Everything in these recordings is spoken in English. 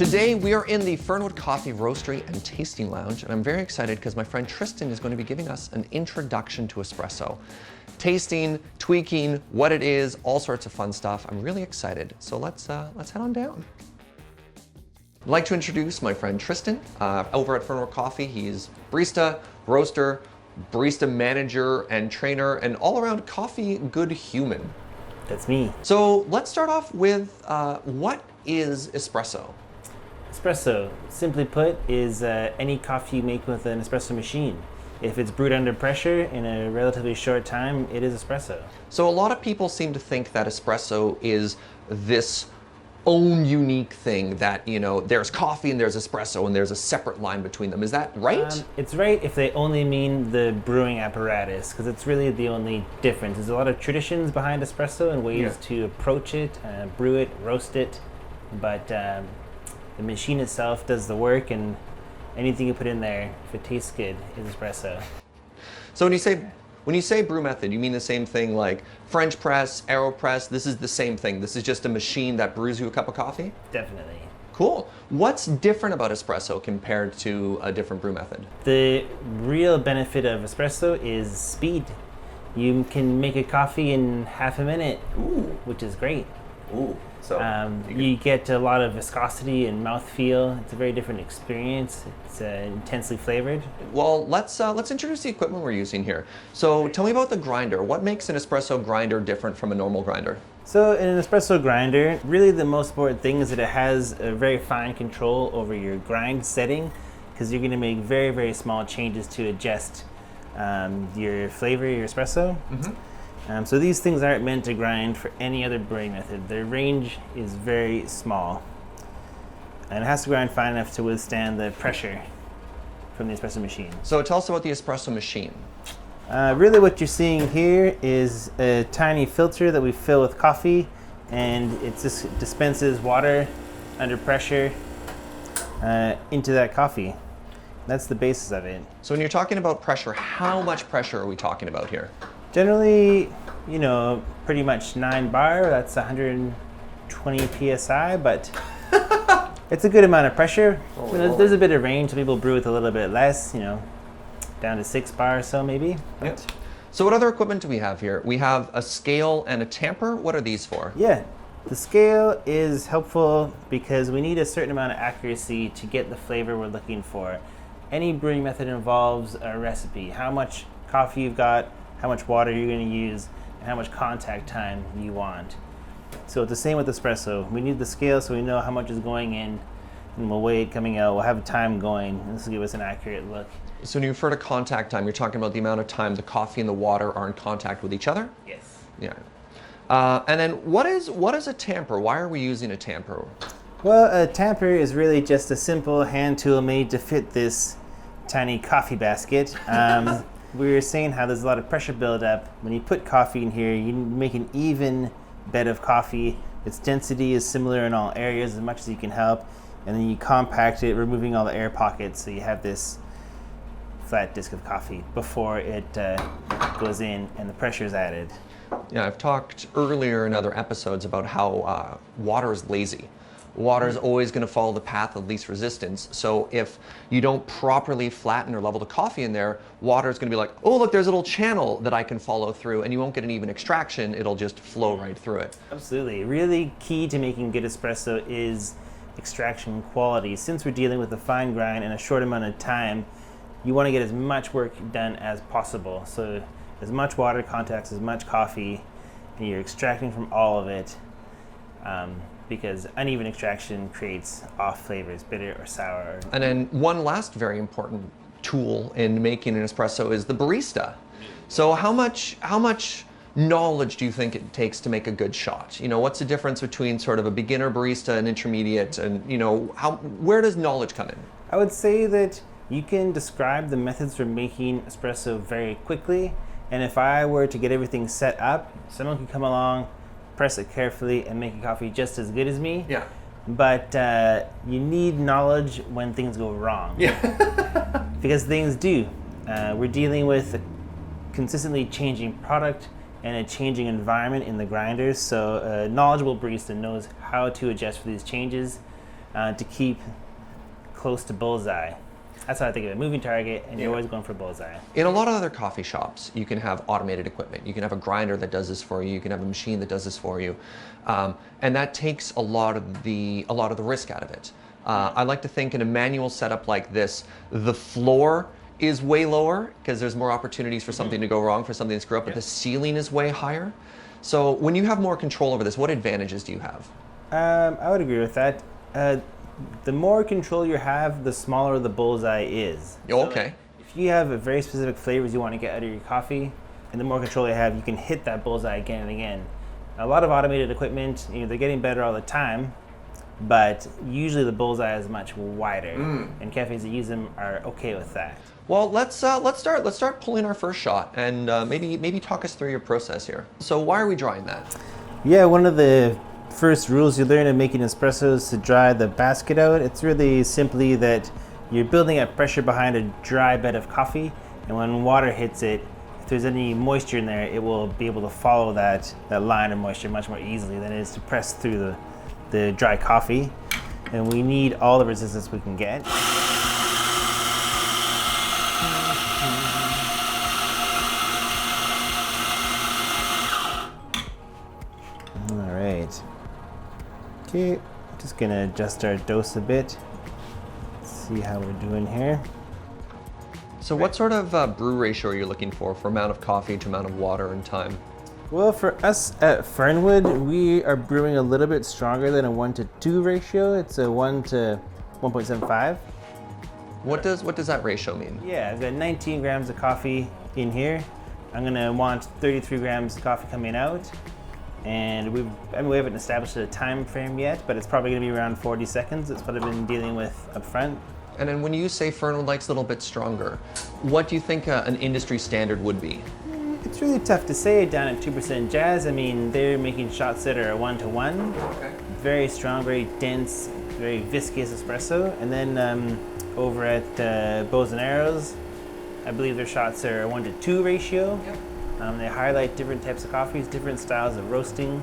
Today we are in the Fernwood Coffee Roastery and Tasting Lounge, and I'm very excited because my friend Tristan is going to be giving us an introduction to espresso. Tasting, tweaking, what it is, all sorts of fun stuff. I'm really excited. So let's head on down. I'd like to introduce my friend Tristan over at Fernwood Coffee. He's barista, roaster, barista manager and trainer, and all-around coffee good human. That's me. So let's start off with what is espresso? Espresso, simply put, is any coffee you make with an espresso machine. If it's brewed under pressure in a relatively short time, it is espresso. So a lot of people seem to think that espresso is this own unique thing that, you know, there's coffee and there's espresso and there's a separate line between them. Is that right? It's right if they only mean the brewing apparatus, because it's really the only difference. There's a lot of traditions behind espresso and ways to approach it, brew it, roast it, but the machine itself does the work, and anything you put in there, if it tastes good, is espresso. So when you say brew method, you mean the same thing like French press, AeroPress? This is the same thing. This is just a machine that brews you a cup of coffee? Definitely. Cool. What's different about espresso compared to a different brew method? The real benefit of espresso is speed. You can make a coffee in half a minute, which is great. Ooh. So you get a lot of viscosity and mouthfeel. It's a very different experience. It's intensely flavored. Well, let's introduce the equipment we're using here. So tell me about the grinder. What makes an espresso grinder different from a normal grinder? So in an espresso grinder, really the most important thing is that it has a very fine control over your grind setting, because you're going to make very, very small changes to adjust your flavor, your espresso. Mm-hmm. So these things aren't meant to grind for any other brewing method. Their range is very small, and it has to grind fine enough to withstand the pressure from the espresso machine. So tell us about the espresso machine. Really what you're seeing here is a tiny filter that we fill with coffee, and it just dispenses water under pressure into that coffee. That's the basis of it. So when you're talking about pressure, how much pressure are we talking about here? Generally, you know, pretty much 9 bar, that's 120 PSI, but it's a good amount of pressure. You know, there's a bit of range, so people brew with a little bit less, you know, down to 6 bar or so maybe. Yep. So what other equipment do we have here? We have a scale and a tamper. What are these for? Yeah, the scale is helpful because we need a certain amount of accuracy to get the flavor we're looking for. Any brewing method involves a recipe, how much coffee you've got, how much water you're going to use, and how much contact time you want. So it's the same with espresso. We need the scale so we know how much is going in, and we'll weigh it coming out. We'll have time going, and this will give us an accurate look. So when you refer to contact time, you're talking about the amount of time the coffee and the water are in contact with each other? Yes. Yeah. And then what is a tamper? Why are we using a tamper? Well, a tamper is really just a simple hand tool made to fit this tiny coffee basket. We were saying how there's a lot of pressure buildup. When you put coffee in here, you make an even bed of coffee. Its density is similar in all areas as much as you can help. And then you compact it, removing all the air pockets, so you have this flat disc of coffee before it goes in and the pressure is added. Yeah, I've talked earlier in other episodes about how water is lazy. Water is always going to follow the path of least resistance. So if you don't properly flatten or level the coffee in there, water is going to be like, oh, look, there's a little channel that I can follow through, and you won't get an even extraction. It'll just flow right through it. Absolutely. Really key to making good espresso is extraction quality. Since we're dealing with a fine grind in a short amount of time, you want to get as much work done as possible. So as much water contacts as much coffee, and you're extracting from all of it. Because uneven extraction creates off flavors, bitter or sour. And then one last very important tool in making an espresso is the barista. So how much knowledge do you think it takes to make a good shot? You know, what's the difference between sort of a beginner barista and intermediate, and you know, where does knowledge come in? I would say that you can describe the methods for making espresso very quickly, and if I were to get everything set up, someone could come along, press it carefully, and make a coffee just as good as me. Yeah. But you need knowledge when things go wrong. Yeah. Because things do. We're dealing with a consistently changing product and a changing environment in the grinders. So a knowledgeable barista knows how to adjust for these changes. to keep close to bullseye. That's how I think of it, moving target, and you're always going for bullseye. In a lot of other coffee shops, you can have automated equipment. You can have a grinder that does this for you. You can have a machine that does this for you. And that takes a lot of the risk out of it. I like to think in a manual setup like this, the floor is way lower because there's more opportunities for something to go wrong, for something to screw up, but the ceiling is way higher. So when you have more control over this, what advantages do you have? I would agree with that. The more control you have, the smaller the bullseye is. Oh, okay. If you have a very specific flavors you want to get out of your coffee, and the more control you have, you can hit that bullseye again and again. A lot of automated equipment, they're getting better all the time, but usually the bullseye is much wider, and cafes that use them are okay with that. Well, let's start pulling our first shot, and maybe talk us through your process here. So why are we drying that? Yeah, one of the first rules you learn in making espresso is to dry the basket out. It's really simply that you're building up pressure behind a dry bed of coffee, and when water hits it, if there's any moisture in there, it will be able to follow that line of moisture much more easily than it is to press through the dry coffee. And we need all the resistance we can get. All right. Okay, just gonna adjust our dose a bit. See how we're doing here. So what sort of brew ratio are you looking for amount of coffee to amount of water and time? Well, for us at Fernwood, we are brewing a little bit stronger than a 1-to-2 ratio. It's a 1 to 1.75. What does that ratio mean? Yeah, I've got 19 grams of coffee in here. I'm gonna want 33 grams of coffee coming out. And we haven't established a time frame yet, but it's probably gonna be around 40 seconds. That's what I've been dealing with up front. And then when you say Fernwood likes a little bit stronger, what do you think an industry standard would be? It's really tough to say down at 2% Jazz. I mean, they're making shots that are a 1-to-1. Okay. Very strong, very dense, very viscous espresso. And then over at Bows and Arrows, I believe their shots are a 1-to-2 ratio. Yep. They highlight different types of coffees, different styles of roasting.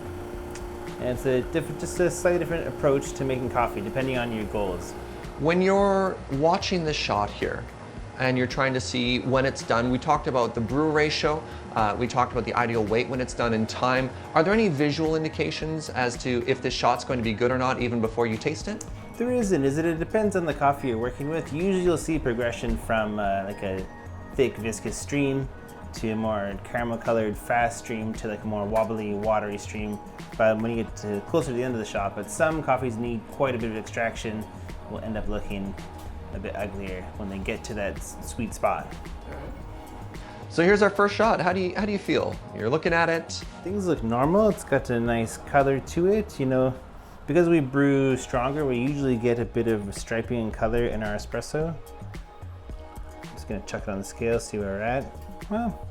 And it's just a slightly different approach to making coffee, depending on your goals. When you're watching the shot here, and you're trying to see when it's done, we talked about the brew ratio, we talked about the ideal weight when it's done in time. Are there any visual indications as to if this shot's going to be good or not even before you taste it? There isn't, is it? It depends on the coffee you're working with. Usually you'll see progression from like a thick viscous stream to a more caramel colored fast stream to like a more wobbly watery stream. But when you get closer to the end of the shot, but some coffees need quite a bit of extraction, will end up looking a bit uglier when they get to that sweet spot. So here's our first shot. How do you feel? You're looking at it. Things look normal. It's got a nice color to it. Because we brew stronger, we usually get a bit of striping and color in our espresso. I'm just gonna chuck it on the scale, see where we're at. Well,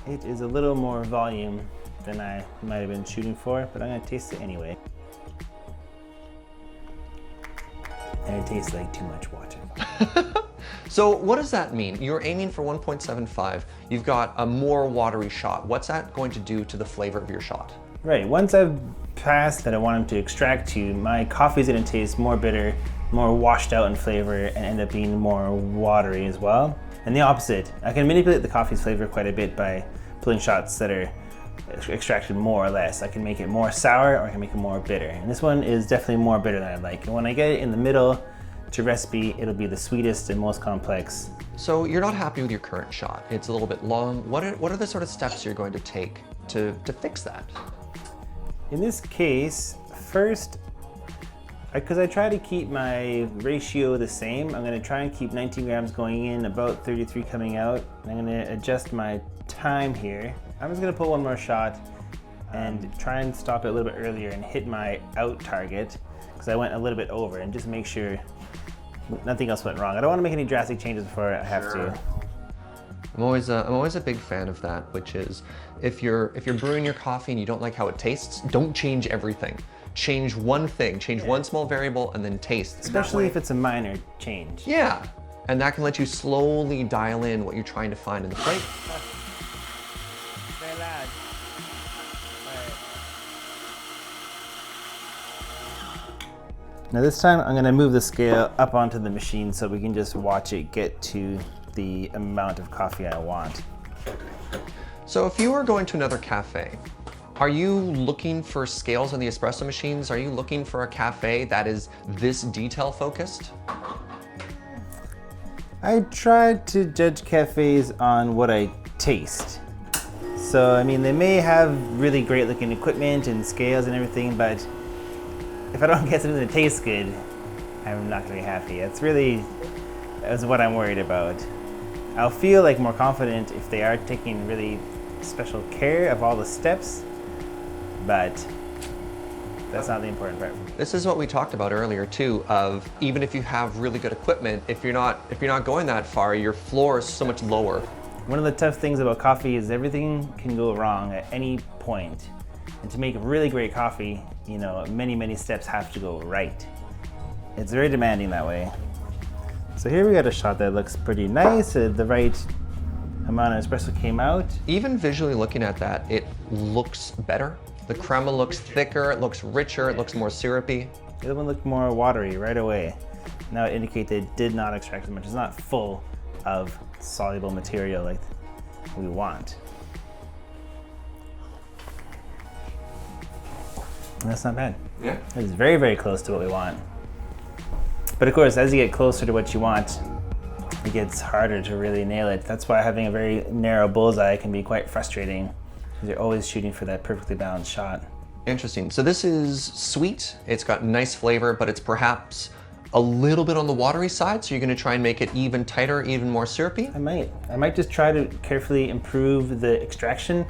it is a little more volume than I might have been shooting for, but I'm gonna taste it anyway. And it tastes like too much water. So what does that mean? You're aiming for 1.75. You've got a more watery shot. What's that going to do to the flavor of your shot? Right, once I've passed that I want them to extract to, my coffee's gonna taste more bitter, more washed out in flavor, and end up being more watery as well. And the opposite, I can manipulate the coffee's flavor quite a bit by pulling shots that are extracted more or less. I can make it more sour or I can make it more bitter. And this one is definitely more bitter than I like. And when I get it in the middle to recipe, it'll be the sweetest and most complex. So you're not happy with your current shot. It's a little bit long. What are the sort of steps you're going to take to fix that? In this case, first, because I try to keep my ratio the same, I'm gonna try and keep 19 grams going in, about 33 coming out. I'm gonna adjust my time here. I'm just gonna pull one more shot and try and stop it a little bit earlier and hit my out target, because I went a little bit over, and just make sure nothing else went wrong. I don't want to make any drastic changes before I have to. I'm always a big fan of that, which is if you're brewing your coffee and you don't like how it tastes, don't change everything. Change one thing, change one small variable, and then taste. Especially if it's a minor change. Yeah, and that can let you slowly dial in what you're trying to find in the plate. Very loud. Now this time I'm gonna move the scale up onto the machine so we can just watch it get to the amount of coffee I want. So if you were going to another cafe, are you looking for scales on the espresso machines? Are you looking for a cafe that is this detail focused? I tried to judge cafes on what I taste. So, I mean, they may have really great looking equipment and scales and everything, but if I don't get something that tastes good, I'm not gonna be happy. That's what I'm worried about. I'll feel like more confident if they are taking really special care of all the steps, but that's not the important part. This is what we talked about earlier too, of even if you have really good equipment, if you're not going that far, your floor is so much lower. One of the tough things about coffee is everything can go wrong at any point. And to make really great coffee, you know, many steps have to go right. It's very demanding that way. So here we got a shot that looks pretty nice. The right amount of espresso came out. Even visually looking at that, it looks better. The crema looks thicker, it looks richer, it looks more syrupy. The other one looked more watery right away. Now it indicates that it did not extract as much. It's not full of soluble material like we want. And that's not bad. Yeah. It's very close to what we want. But of course, as you get closer to what you want, it gets harder to really nail it. That's why having a very narrow bullseye can be quite frustrating, because you're always shooting for that perfectly balanced shot. Interesting. So this is sweet, it's got nice flavor, but it's perhaps a little bit on the watery side, so you're gonna try and make it even tighter, even more syrupy? I might just try to carefully improve the extraction.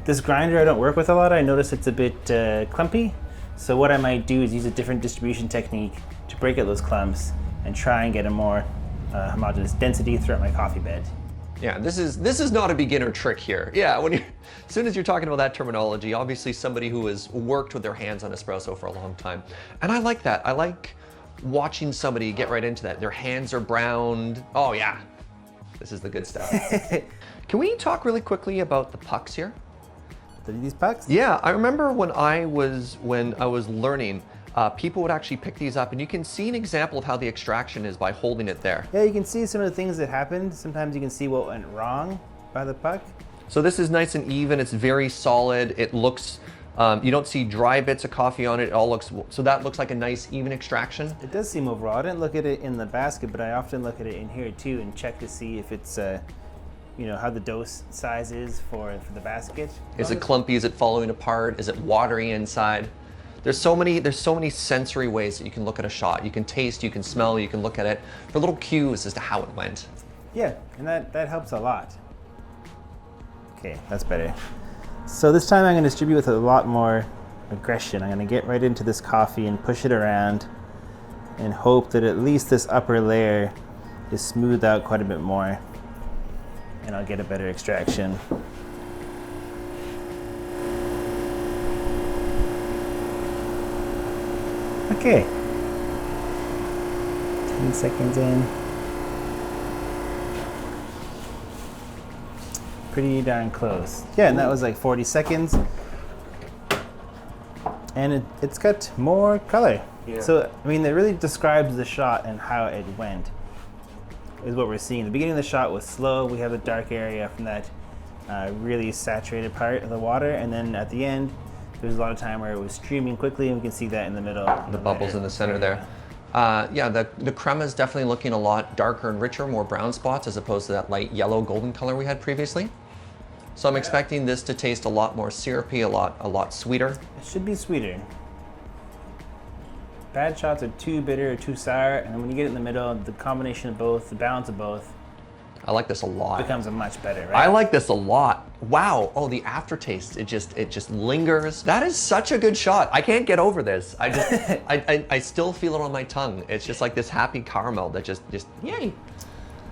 This grinder I don't work with a lot. I notice it's a bit clumpy. So what I might do is use a different distribution technique to break up those clumps and try and get a more homogeneous density throughout my coffee bed. Yeah, this is not a beginner trick here. Yeah, as soon as you're talking about that terminology, obviously somebody who has worked with their hands on espresso for a long time. And I like that. I like watching somebody get right into that. Their hands are browned. Oh yeah, this is the good stuff. Can we talk really quickly about the pucks here? These pucks? Yeah, I remember when I was learning, people would actually pick these up, and you can see an example of how the extraction is by holding it there. Yeah, you can see some of the things that happened. Sometimes you can see what went wrong by the puck. So this is nice and even. It's very solid. It looks, you don't see dry bits of coffee on it. It all looks, so that looks like a nice even extraction. It does seem overall. I didn't look at it in the basket, but I often look at it in here too and check to see if it's, you know, how the dose size is for the basket. Is it clumpy? Is it falling apart? Is it watery inside? There's so many sensory ways that you can look at a shot. You can taste, you can smell, you can look at it for little cues as to how it went. Yeah, and that helps a lot. Okay, that's better. So this time I'm going to distribute with a lot more aggression. I'm going to get right into this coffee and push it around and hope that at least this upper layer is smoothed out quite a bit more, and I'll get a better extraction. Okay, 10 seconds in. Pretty darn close. Yeah, and that was like 40 seconds. And it's got more color. Yeah. So, I mean, it really describes the shot and how it went, is what we're seeing. The beginning of the shot was slow. We have a dark area from that really saturated part of the water. And then at the end, there was a lot of time where it was streaming quickly, and we can see that in the middle. The bubbles in the center there. Yeah, the crema is definitely looking a lot darker and richer, more brown spots as opposed to that light yellow golden color we had previously. So I'm expecting this to taste a lot more syrupy, a lot sweeter. It should be sweeter. Bad shots are too bitter or too sour, and then when you get it in the middle, the combination of both, the balance of both, I like this a lot. Becomes a much better, right? I like this a lot. Wow. Oh, the aftertaste, it just lingers. That is such a good shot. I can't get over this. I still feel it on my tongue. It's just like this happy caramel that just yay.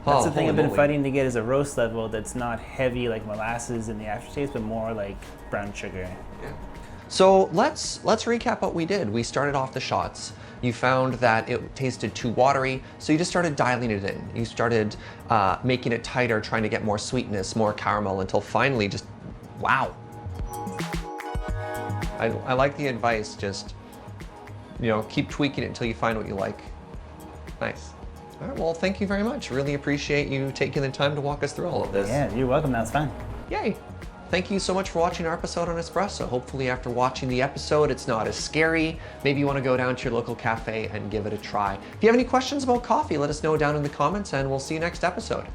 That's the thing I've been fighting to get, is a roast level that's not heavy like molasses in the aftertaste, but more like brown sugar. Yeah. So let's recap what we did. We started off the shots. You found that it tasted too watery, so you just started dialing it in. You started making it tighter, trying to get more sweetness, more caramel, until finally just, wow. I like the advice, just keep tweaking it until you find what you like. Nice. All right, well, thank you very much. Really appreciate you taking the time to walk us through all of this. Yeah, you're welcome. That was fun. Yay. Thank you so much for watching our episode on Espresso. Hopefully after watching the episode, it's not as scary. Maybe you want to go down to your local cafe and give it a try. If you have any questions about coffee, let us know down in the comments, and we'll see you next episode.